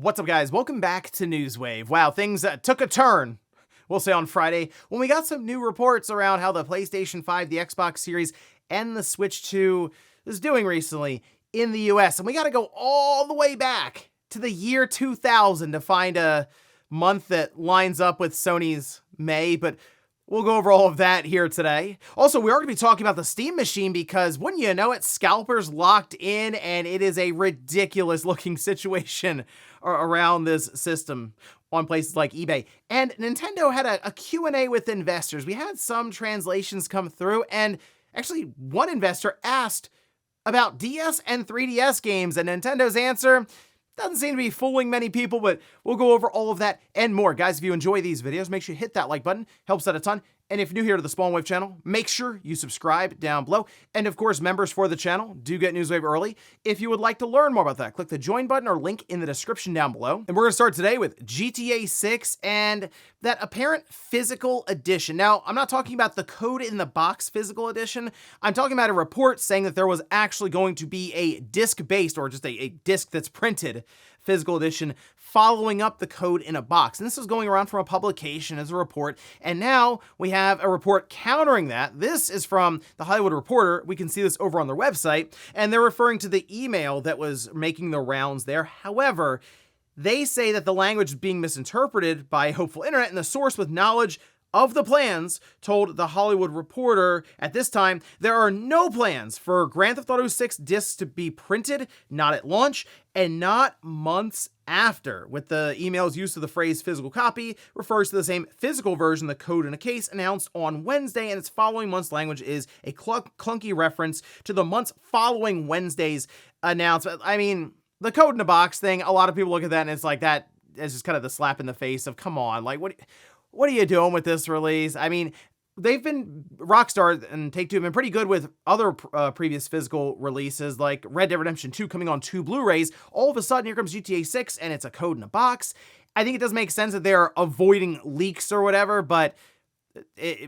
What's up, guys? Welcome back to Newswave. Wow, things took a turn, we'll say, on Friday when we got some new reports around how the PlayStation 5, the Xbox Series, and the Switch 2 is doing recently in the US. And we got to go all the way back to the year 2000 to find a month that lines up with Sony's May, but we'll go over all of that here today. Also, we are going to be talking about the Steam machine because, wouldn't you know it, Scalpers locked in, and it is a ridiculous looking situation around this system on places like eBay. And Nintendo had a Q&A with investors. We had some translations come through, and actually one investor asked about DS and 3DS games, and Nintendo's answer doesn't seem to be fooling many people, but we'll go over all of that and more. Guys, if you enjoy these videos, make sure you hit that like button. Helps out a ton. And if you're new here to the Spawn Wave channel, make sure you subscribe down below. And of course, members for the channel do get Newswave early. If you would like to learn more about that, click the join button or link in the description down below. And we're going to start today with GTA 6 and that apparent physical edition. Now, I'm not talking about the code in the box physical edition. I'm talking about a report saying that there was actually going to be a disc-based, or just a disc that's printed, physical edition following up the code in a box. And this is going around from a publication as a report. And now we have a report countering that. This is from the Hollywood Reporter. We can see this over on their website, and they're referring to the email that was making the rounds there. However, they say that the language is being misinterpreted by Hopeful Internet, and the source with knowledge of the plans told the Hollywood Reporter at this time, there are no plans for Grand Theft Auto 6 discs to be printed, not at launch, and not months after. With the email's use of the phrase physical copy refers to the same physical version, the code in a case, announced on Wednesday, and its following month's language is a clunky reference to the months following Wednesday's announcement. I mean, the code in a box thing, a lot of people look at that and it's like that is just kind of the slap in the face of, come on, like what are you doing with this release? I mean, Rockstar and Take-Two have been pretty good with other previous physical releases, like Red Dead Redemption 2 coming on 2 Blu-rays. All of a sudden, here comes GTA 6, and it's a code in a box. I think it does make sense that they're avoiding leaks or whatever, but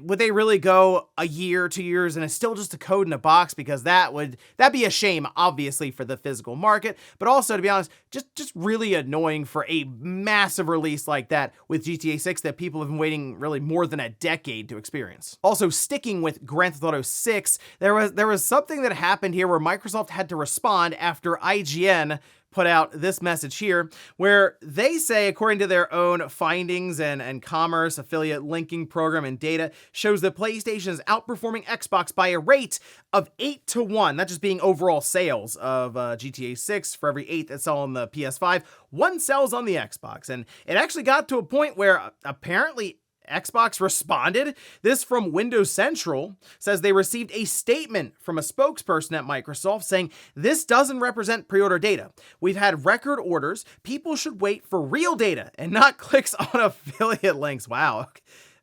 would they really go a year, 2 years, and it's still just a code in a box? Because that'd be a shame, obviously, for the physical market, but also, to be honest, just really annoying for a massive release like that with GTA 6 that people have been waiting really more than a decade to experience. Also, sticking with Grand Theft Auto 6, there was something that happened here where Microsoft had to respond after IGN put out this message here, where they say, according to their own findings and commerce affiliate linking program and data, shows that PlayStation is outperforming Xbox by a rate of 8-1. That just being overall sales of GTA 6. For every 8 that sell on the PS5, 1 sells on the Xbox. And it actually got to a point where apparently Xbox responded. This from Windows Central says they received a statement from a spokesperson at Microsoft saying, this doesn't represent pre-order data. We've had record orders. People should wait for real data and not clicks on affiliate links. Wow.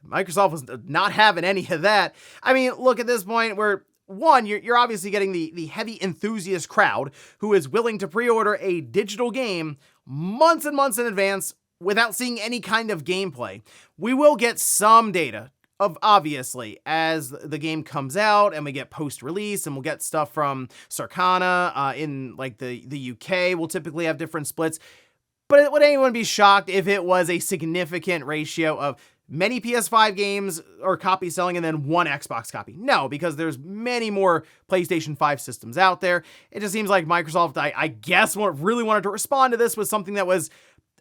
Microsoft was not having any of that. I mean, look, at this point, you're obviously getting the heavy enthusiast crowd who is willing to pre-order a digital game months and months in advance without seeing any kind of gameplay. We will get some data obviously as the game comes out and we get post-release, and we'll get stuff from Circana in like the UK. We'll typically have different splits, but would anyone be shocked if it was a significant ratio of many PS5 games or copies selling and then 1 Xbox copy? No, because there's many more PlayStation 5 systems out there. It just seems like Microsoft, I guess, really wanted to respond to this with something that was,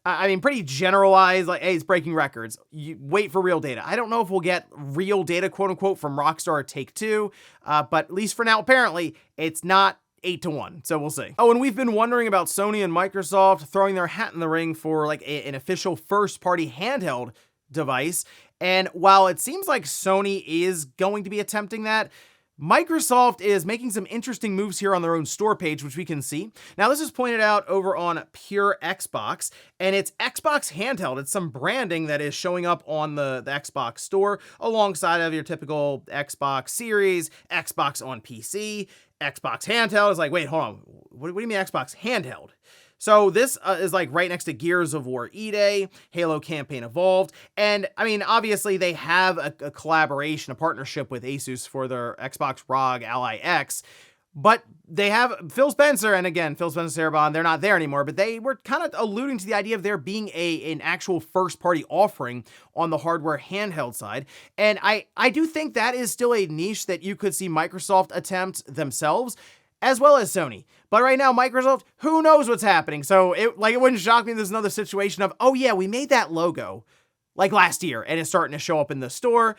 I mean, pretty generalized, like, hey, it's breaking records. You wait for real data. I don't know if we'll get real data, quote unquote, from Rockstar or Take-Two, but at least for now, apparently, it's not 8-1, so we'll see. Oh, and we've been wondering about Sony and Microsoft throwing their hat in the ring for like an official first-party handheld device, and while it seems like Sony is going to be attempting that, Microsoft is making some interesting moves here on their own store page, which we can see. Now, this is pointed out over on Pure Xbox, and it's Xbox Handheld. It's some branding that is showing up on the Xbox store alongside of your typical Xbox Series, Xbox on PC, Xbox Handheld. It's like, wait, hold on. What do you mean Xbox Handheld? So this is like right next to Gears of War E-Day, Halo Campaign Evolved, and I mean, obviously they have a collaboration, a partnership with Asus for their Xbox ROG Ally X, But they have Phil Spencer, and again, Phil Spencer, Sarah Bond, they're not there anymore, but they were kind of alluding to the idea of there being an actual first-party offering on the hardware handheld side. And I do think that is still a niche that you could see Microsoft attempt themselves, as well as Sony. But right now, Microsoft, who knows what's happening? So it wouldn't shock me if there's another situation of, oh yeah, we made that logo like last year, and it's starting to show up in the store.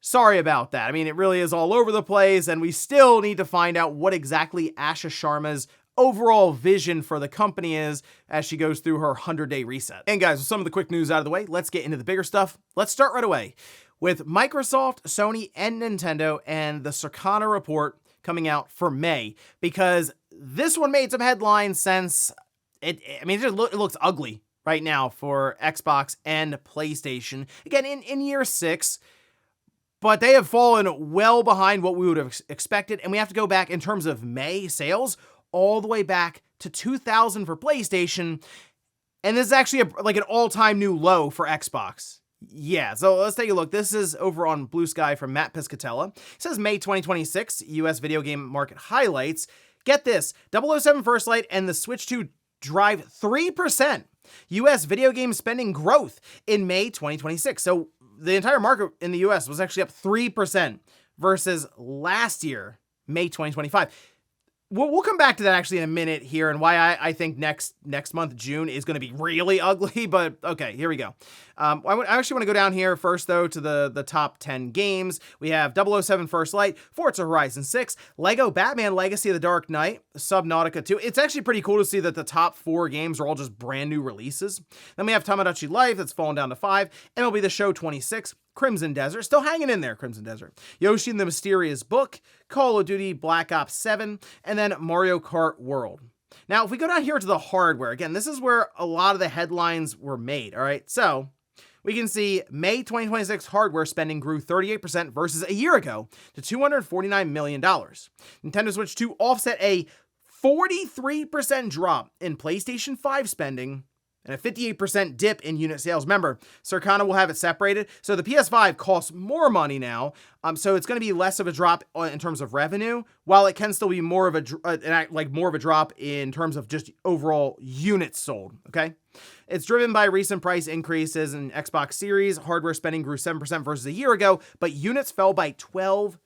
Sorry about that. I mean, it really is all over the place, and we still need to find out what exactly Asha Sharma's overall vision for the company is as she goes through her 100-day reset. And guys, with some of the quick news out of the way, let's get into the bigger stuff. Let's start right away with Microsoft, Sony, and Nintendo and the Circana report coming out for May, because this one made some headlines since it looks ugly right now for Xbox and PlayStation. Again, in year 6, but they have fallen well behind what we would have expected, and we have to go back in terms of May sales all the way back to 2000 for PlayStation, and this is actually like an all-time new low for Xbox. Yeah, so let's take a look. This is over on Blue Sky from Matt Piscatella. It says May 2026, US video game market highlights. Get this, 007 First Light and the Switch 2 drive 3% US video game spending growth in May 2026. So the entire market in the US was actually up 3% versus last year, May 2025. We'll come back to that actually in a minute here and why I think next month, June, is going to be really ugly, but okay, here we go. I actually want to go down here first, though, to the top 10 games. We have 007 First Light, Forza Horizon 6, Lego Batman Legacy of the Dark Knight, Subnautica 2. It's actually pretty cool to see that the top 4 games are all just brand new releases. Then we have Tamagotchi Life, that's fallen down to 5, MLB The Show 26, Crimson Desert, still hanging in there, Crimson Desert, Yoshi and the Mysterious Book, Call of Duty Black Ops 7, and then Mario Kart World. Now, if we go down here to the hardware, again, this is where a lot of the headlines were made, all right? So we can see May 2026 hardware spending grew 38% versus a year ago to $249 million. Nintendo Switch 2 offset a 43% drop in PlayStation 5 spending and a 58% dip in unit sales. Remember, Circana will have it separated. So the PS5 costs more money now. So it's going to be less of a drop in terms of revenue, while it can still be more of a drop in terms of just overall units sold. Okay. It's driven by recent price increases in Xbox Series. Hardware spending grew 7% versus a year ago, but units fell by 12%.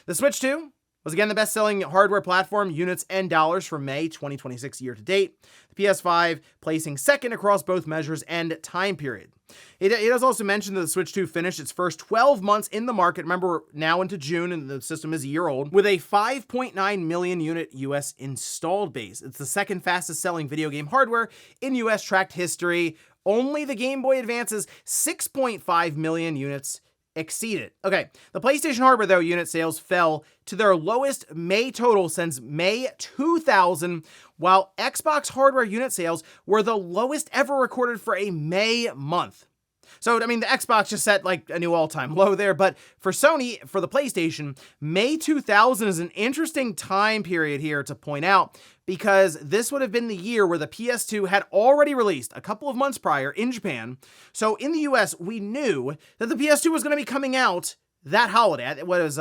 The Switch 2 was again the best-selling hardware platform, units and dollars for May 2026 year to date. The PS5 placing second across both measures and time period. It has also mentioned that the Switch 2 finished its first 12 months in the market. Remember, we're now into June and the system is a year old, with a 5.9 million unit US installed base. It's the second fastest selling video game hardware in US tracked history. Only the Game Boy Advance's 6.5 million units exceeded. Okay, the PlayStation hardware, though, unit sales fell to their lowest May total since May 2000, while Xbox hardware unit sales were the lowest ever recorded for a May month. So, I mean, the Xbox just set like a new all-time low there, but for Sony, for the PlayStation, May 2000 is an interesting time period here to point out, because this would have been the year where the PS2 had already released a couple of months prior in Japan. So in the US, we knew that the PS2 was going to be coming out that holiday. It was,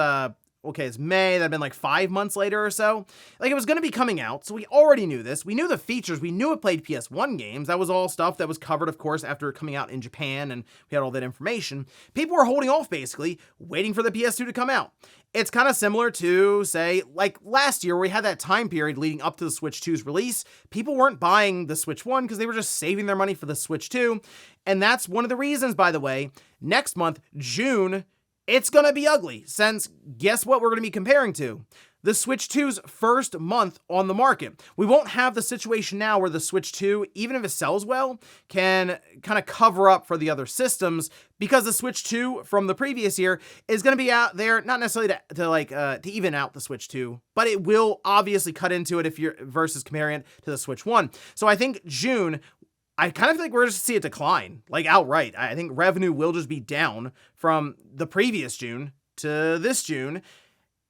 it's May, that'd been like 5 months later or so. Like, it was going to be coming out, so we already knew this. We knew the features. We knew it played PS1 games. That was all stuff that was covered, of course, after coming out in Japan, and we had all that information. People were holding off, basically, waiting for the PS2 to come out. It's kind of similar to, say, like last year, where we had that time period leading up to the Switch 2's release. People weren't buying the Switch 1 because they were just saving their money for the Switch 2. And that's one of the reasons, by the way, next month, June, it's gonna be ugly, since guess what we're gonna be comparing to? The Switch 2's first month on the market. We won't have the situation now where the Switch 2, even if it sells well, can kind of cover up for the other systems, because the Switch 2 from the previous year is going to be out there, not necessarily to even out the Switch 2, but it will obviously cut into it if you're versus comparing it to the Switch 1. So I think June, I kind of think we're just to see a decline, like outright. I think revenue will just be down from the previous June to this June.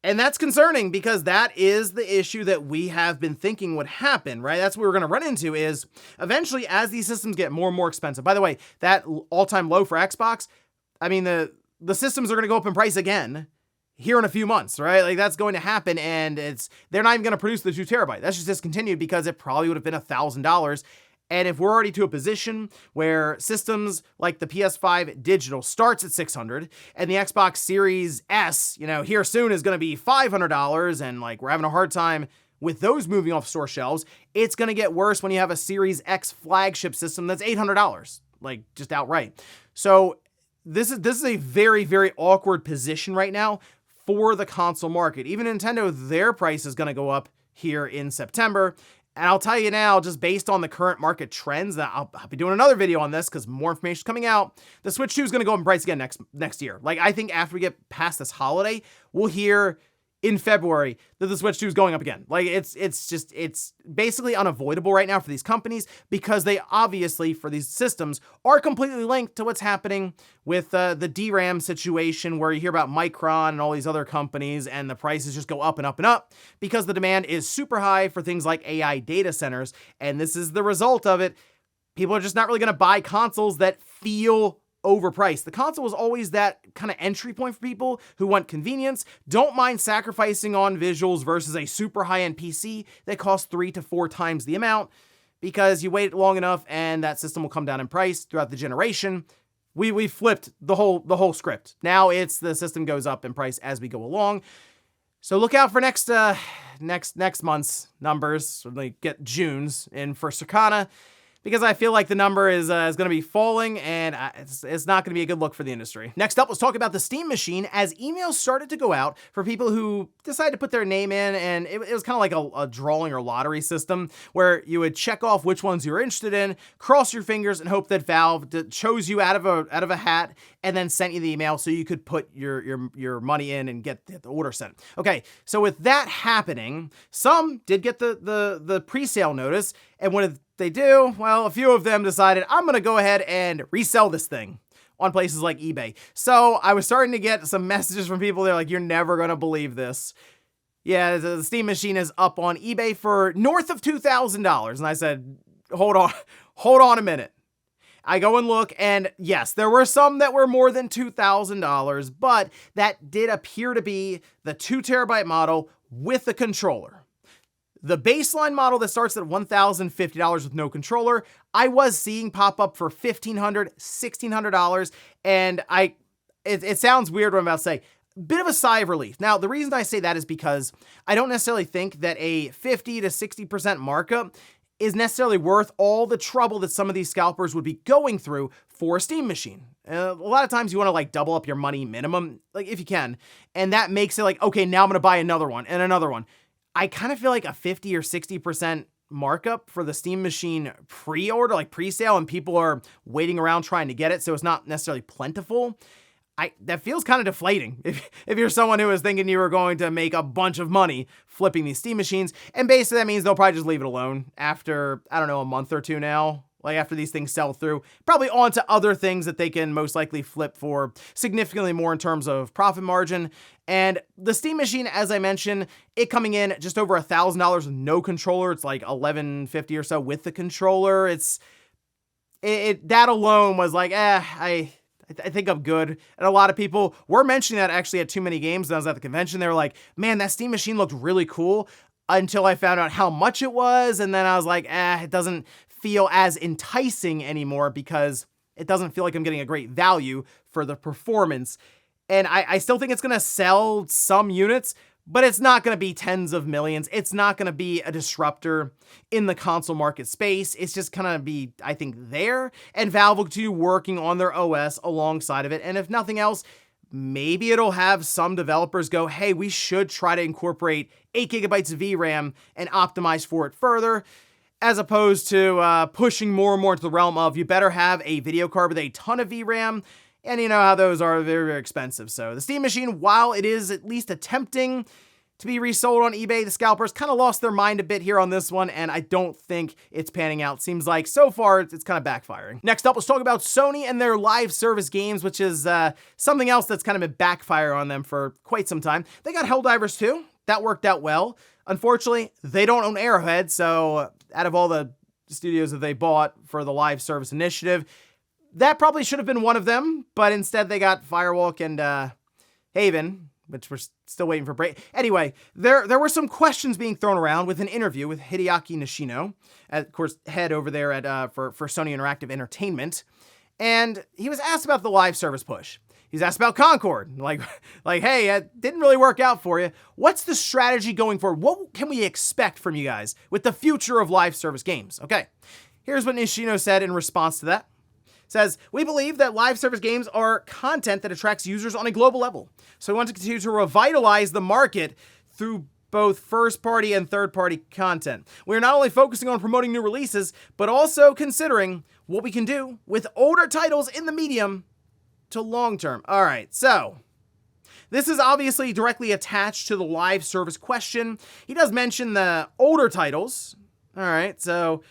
And that's concerning, because that is the issue that we have been thinking would happen, right? That's what we're going to run into, is eventually as these systems get more and more expensive. By the way, that all-time low for Xbox, I mean, the systems are going to go up in price again. here in a few months, right? Like that's going to happen, and they're not even going to produce the 2 terabyte. That's just discontinued because it probably would have been $1,000. And if we're already to a position where systems like the PS5 digital starts at $600 and the Xbox Series S, here soon is going to be $500, and like we're having a hard time with those moving off store shelves, it's going to get worse when you have a Series X flagship system that's $800, like just outright. So this is a very, very awkward position right now for the console market. Even Nintendo, their price is going to go up here in September. And I'll tell you now, just based on the current market trends, that I'll be doing another video on this because more information is coming out. The Switch 2 is going to go up in price again next year. Like, I think after we get past this holiday, we'll hear in February that the Switch 2 is going up again. Like, it's basically unavoidable right now for these companies because they obviously, for these systems, are completely linked to what's happening with the DRAM situation, where you hear about Micron and all these other companies, and the prices just go up and up and up because the demand is super high for things like AI data centers, and this is the result of it. People are just not really going to buy consoles that feel overpriced. The console was always that kind of entry point for people who want convenience, don't mind sacrificing on visuals versus a super high-end PC that costs 3 to 4 times the amount, because you wait long enough and that system will come down in price throughout the generation. We flipped the whole script. Now it's the system goes up in price as we go along. So look out for next month's numbers. When they get June's in for Circana, because I feel like the number is going to be falling, and it's not going to be a good look for the industry. Next up, let's talk about the Steam Machine, as emails started to go out for people who decided to put their name in, and it was kind of like a drawing or lottery system where you would check off which ones you were interested in, cross your fingers, and hope that Valve chose you out of a hat and then sent you the email so you could put your money in and get the order sent. Okay, so with that happening, some did get the pre-sale notice, and what did they do? Well, a few of them decided, I'm going to go ahead and resell this thing on places like eBay. So I was starting to get some messages from people. They're like, you're never going to believe this. Yeah, the Steam Machine is up on eBay for north of $2,000. And I said, hold on a minute. I go and look, and yes, there were some that were more than $2,000, but that did appear to be the 2 terabyte model with the controller. The baseline model that starts at $1,050 with no controller, I was seeing pop up for $1,500, $1,600, and it sounds weird what I'm about to say. Bit of a sigh of relief. Now, the reason I say that is because I don't necessarily think that a 50 to 60% markup is necessarily worth all the trouble that some of these scalpers would be going through for a Steam Machine. A lot of times you want to like double up your money minimum, like if you can, and that makes it like, okay, now I'm going to buy another one and another one. I kind of feel like a 50 or 60% markup for the Steam Machine pre-order, like pre-sale, and people are waiting around trying to get it, so it's not necessarily plentiful. That feels kind of deflating if you're someone who was thinking you were going to make a bunch of money flipping these Steam Machines, and basically that means they'll probably just leave it alone after, I don't know, a month or two now. Like after these things sell through, probably on to other things that they can most likely flip for significantly more in terms of profit margin. And the Steam Machine, as I mentioned, it coming in just over $1,000 with no controller. It's like $1,150 or so with the controller. That alone was like, I think I'm good. And a lot of people were mentioning that actually at Too Many Games. When I was at the convention, they were like, man, that Steam Machine looked really cool, until I found out how much it was. And then I was like, it doesn't feel as enticing anymore because it doesn't feel like I'm getting a great value for the performance. And I still think it's going to sell some units, but it's not going to be tens of millions. It's not going to be a disruptor in the console market space. It's just going to be, I think, there, and Valve will continue working on their OS alongside of it. And if nothing else, maybe it'll have some developers go, hey, we should try to incorporate 8 gigabytes of VRAM and optimize for it further, as opposed to pushing more and more into the realm of you better have a video card with a ton of VRAM, and you know how those are very, very expensive. So the Steam Machine, while it is at least attempting to be resold on eBay, the scalpers kind of lost their mind a bit here on this one, and I don't think it's panning out. Seems like so far it's kind of backfiring. Next up, let's talk about Sony and their live service games, which is something else that's kind of been backfire on them for quite some time. They got Helldivers 2. That worked out well. Unfortunately, they don't own Arrowhead, so out of all the studios that they bought for the live service initiative, that probably should have been one of them, but instead they got Firewalk and Haven, which we're still waiting for break. Anyway, there were some questions being thrown around with an interview with Hideaki Nishino, of course, head over there at for Sony Interactive Entertainment, and he was asked about the live service push. He's asked about Concord, like, hey, it didn't really work out for you. What's the strategy going forward? What can we expect from you guys with the future of live service games? Okay, here's what Nishino said in response to that. Says, we believe that live service games are content that attracts users on a global level. So we want to continue to revitalize the market through both first-party and third-party content. We're not only focusing on promoting new releases, but also considering what we can do with older titles in the medium to long-term. All right, so this is obviously directly attached to the live service question. He does mention the older titles. All right, so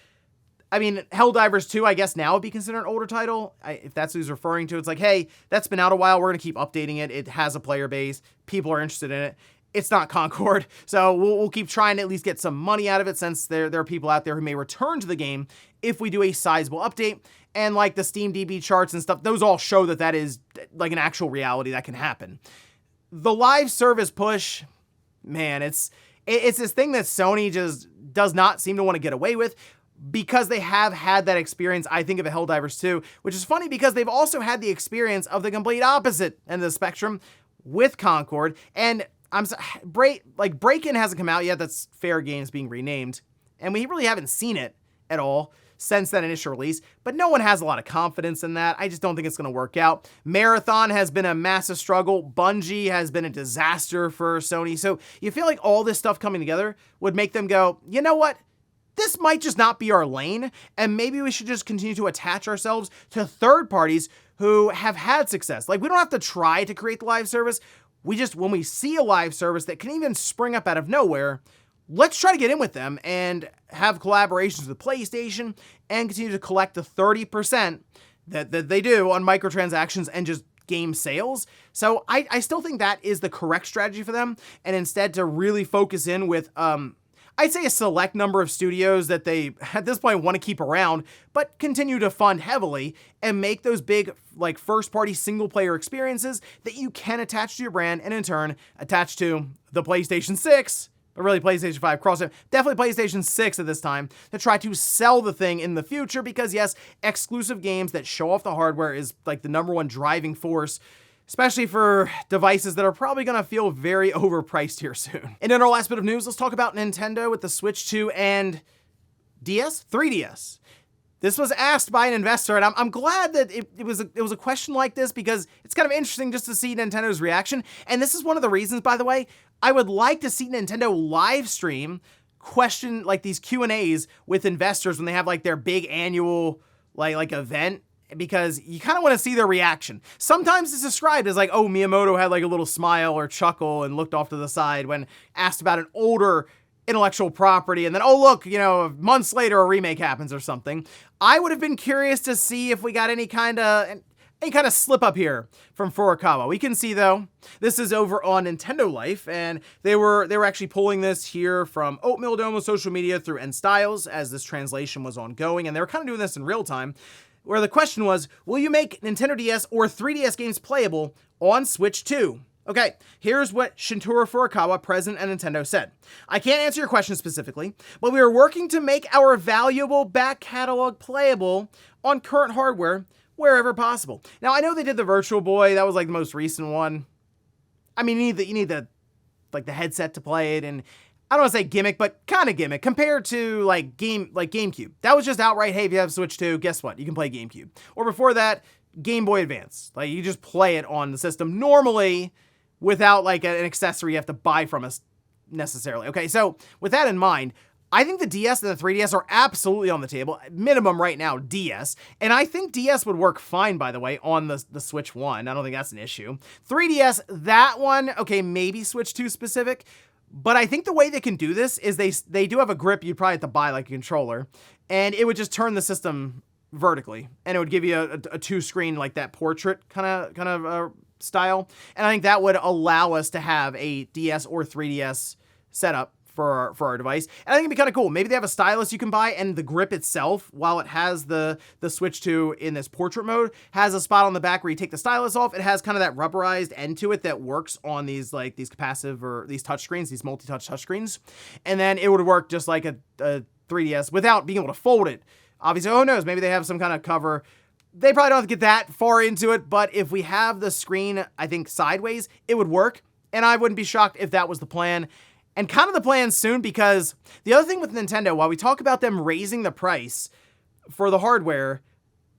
I mean, Helldivers 2, I guess now would be considered an older title. If that's what he's referring to, it's like, hey, that's been out a while. We're going to keep updating it. It has a player base. People are interested in it. It's not Concord. So we'll keep trying to at least get some money out of it, since there are people out there who may return to the game if we do a sizable update. And like the Steam DB charts and stuff, those all show that is like an actual reality that can happen. The live service push, man, it's this thing that Sony just does not seem to want to get away with, because they have had that experience, I think, of a Helldivers 2, which is funny because they've also had the experience of the complete opposite end of the spectrum with Concord. And Break-In hasn't come out yet. That's Fair Games being renamed. And we really haven't seen it at all since that initial release, but no one has a lot of confidence in that. I just don't think it's going to work out. Marathon has been a massive struggle. Bungie has been a disaster for Sony. So you feel like all this stuff coming together would make them go, you know what? This might just not be our lane, and maybe we should just continue to attach ourselves to third parties who have had success. Like, we don't have to try to create the live service. We just, when we see a live service that can even spring up out of nowhere, let's try to get in with them and have collaborations with PlayStation and continue to collect the 30% that they do on microtransactions and just game sales. So I still think that is the correct strategy for them, and instead to really focus in with, I'd say a select number of studios that they, at this point, want to keep around, but continue to fund heavily and make those big, like, first-party single-player experiences that you can attach to your brand and, in turn, attach to the PlayStation 6, but really PlayStation 5 crossover, definitely PlayStation 6 at this time, to try to sell the thing in the future, because, yes, exclusive games that show off the hardware is, like, the number one driving force, especially for devices that are probably going to feel very overpriced here soon. And in our last bit of news, let's talk about Nintendo with the Switch 2 and 3DS. This was asked by an investor, and I'm glad that it was a question like this, because it's kind of interesting just to see Nintendo's reaction. And this is one of the reasons, by the way, I would like to see Nintendo live stream question, like, these Q&As with investors when they have, like, their big annual like event, because you kind of want to see their reaction. Sometimes it's described as like, oh, Miyamoto had like a little smile or chuckle and looked off to the side when asked about an older intellectual property, and then, oh, look, you know, months later a remake happens or something. I would have been curious to see if we got any kind of slip up here from Furukawa. We can see, though, this is over on Nintendo Life, and they were actually pulling this here from Oatmeal Dome social media through N Styles as this translation was ongoing, and they were kind of doing this in real time, where the question was, will you make Nintendo DS or 3DS games playable on Switch 2? Okay, here's what Shintaro Furukawa, president at Nintendo, said. I can't answer your question specifically, but we are working to make our valuable back catalog playable on current hardware wherever possible. Now, I know they did the Virtual Boy. That was like the most recent one. I mean, you need the headset to play it, and I don't want to say gimmick, but kind of gimmick compared to like GameCube. That was just outright, hey, if you have Switch 2, guess what? You can play GameCube. Or before that, Game Boy Advance. Like, you just play it on the system normally without like an accessory you have to buy from us necessarily. Okay, so with that in mind, I think the DS and the 3DS are absolutely on the table. Minimum right now, DS. And I think DS would work fine, by the way, on the Switch 1. I don't think that's an issue. 3DS, that one, okay, maybe Switch 2 specific. But I think the way they can do this is they do have a grip you'd probably have to buy, like a controller, and it would just turn the system vertically, and it would give you a two-screen, like that portrait kind of style. And I think that would allow us to have a DS or 3DS setup for our device. And I think it'd be kind of cool. Maybe they have a stylus you can buy, and the grip itself, while it has the Switch 2 in this portrait mode, has a spot on the back where you take the stylus off. It has kind of that rubberized end to it that works on these capacitive or these touchscreens, these multi-touch touchscreens. And then it would work just like a 3DS without being able to fold it. Obviously, who knows? Maybe they have some kind of cover. They probably don't have to get that far into it, but if we have the screen, I think, sideways, it would work. And I wouldn't be shocked if that was the plan. And kind of the plan soon, because the other thing with Nintendo, while we talk about them raising the price for the hardware,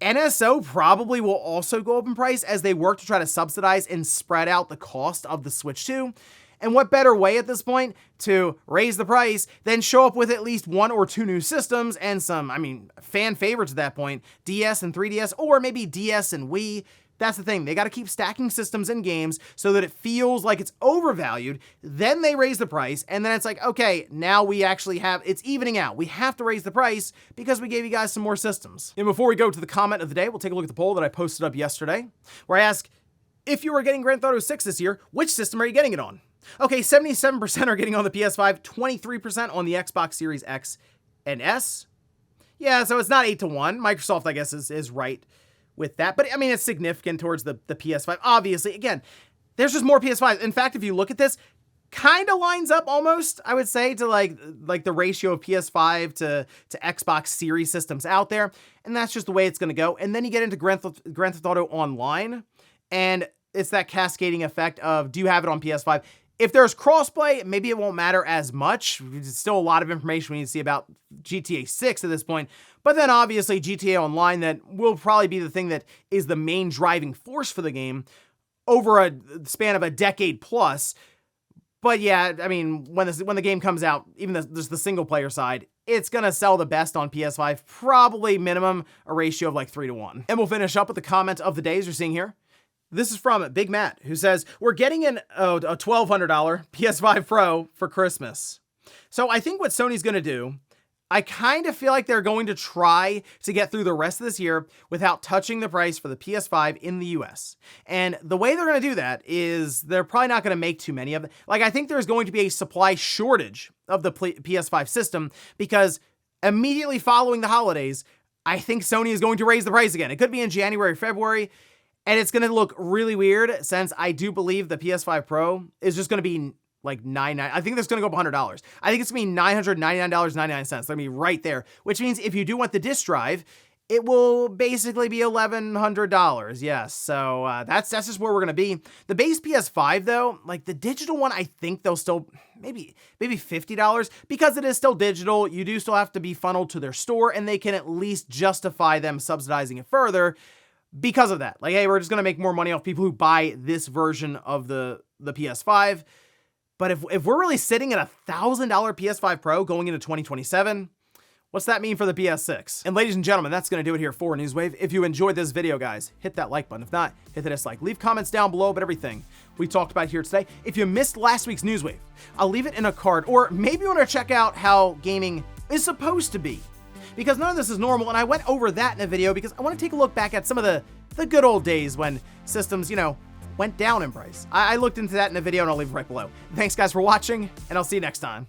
NSO probably will also go up in price as they work to try to subsidize and spread out the cost of the Switch 2. And what better way at this point to raise the price than show up with at least 1 or 2 new systems and some, fan favorites at that point, DS and 3DS, or maybe DS and Wii. That's the thing. They got to keep stacking systems and games so that it feels like it's overvalued. Then they raise the price, and then it's like, okay, now we actually it's evening out. We have to raise the price because we gave you guys some more systems. And before we go to the comment of the day, we'll take a look at the poll that I posted up yesterday, where I ask, if you were getting Grand Theft Auto 6 this year, which system are you getting it on? Okay, 77% are getting on the PS5, 23% on the Xbox Series X and S. Yeah, so it's not 8-1. Microsoft, I guess, is right with that. But, it's significant towards the PS5. Obviously, again, there's just more PS5s. In fact, if you look at this, kind of lines up almost, I would say, to like the ratio of PS5 to Xbox Series systems out there. And that's just the way it's going to go. And then you get into Grand Theft Auto Online, and it's that cascading effect of, do you have it on PS5? If there's crossplay, maybe it won't matter as much. There's still a lot of information we need to see about GTA 6 at this point. But then obviously GTA Online, that will probably be the thing that is the main driving force for the game over a span of a decade plus. But yeah, when the game comes out, even just the single player side, it's going to sell the best on PS5, probably minimum a ratio of like 3-1. And we'll finish up with the comment of the day, as you're seeing here. This is from Big Matt, who says, we're getting a $1,200 PS5 Pro for Christmas. So I think what Sony's going to do, I kind of feel like they're going to try to get through the rest of this year without touching the price for the PS5 in the US. And the way they're going to do that is they're probably not going to make too many of them. I think there's going to be a supply shortage of the PS5 system, because immediately following the holidays, I think Sony is going to raise the price again. It could be in January, February. And it's going to look really weird, since I do believe the PS5 Pro is just going to be like $99. I think that's going to go up $100. I think it's going to be $999.99. It's going to be right there, which means if you do want the disc drive, it will basically be $1,100. Yes. So that's just where we're going to be. The base PS5 though, like the digital one, I think they'll still maybe $50, because it is still digital. You do still have to be funneled to their store, and they can at least justify them subsidizing it further because of that. Like, hey, we're just going to make more money off people who buy this version of the PS5. But if we're really sitting at $1,000 PS5 Pro going into 2027, what's that mean for the PS6? And ladies and gentlemen, that's going to do it here for Newswave. If you enjoyed this video, guys, hit that like button. If not, hit the dislike. Leave comments down below about everything we talked about here today. If you missed last week's Newswave, I'll leave it in a card. Or maybe you want to check out how gaming is supposed to be, because none of this is normal. And I went over that in a video because I want to take a look back at some of the good old days when systems, went down in price. I looked into that in a video, and I'll leave it right below. Thanks guys for watching, and I'll see you next time.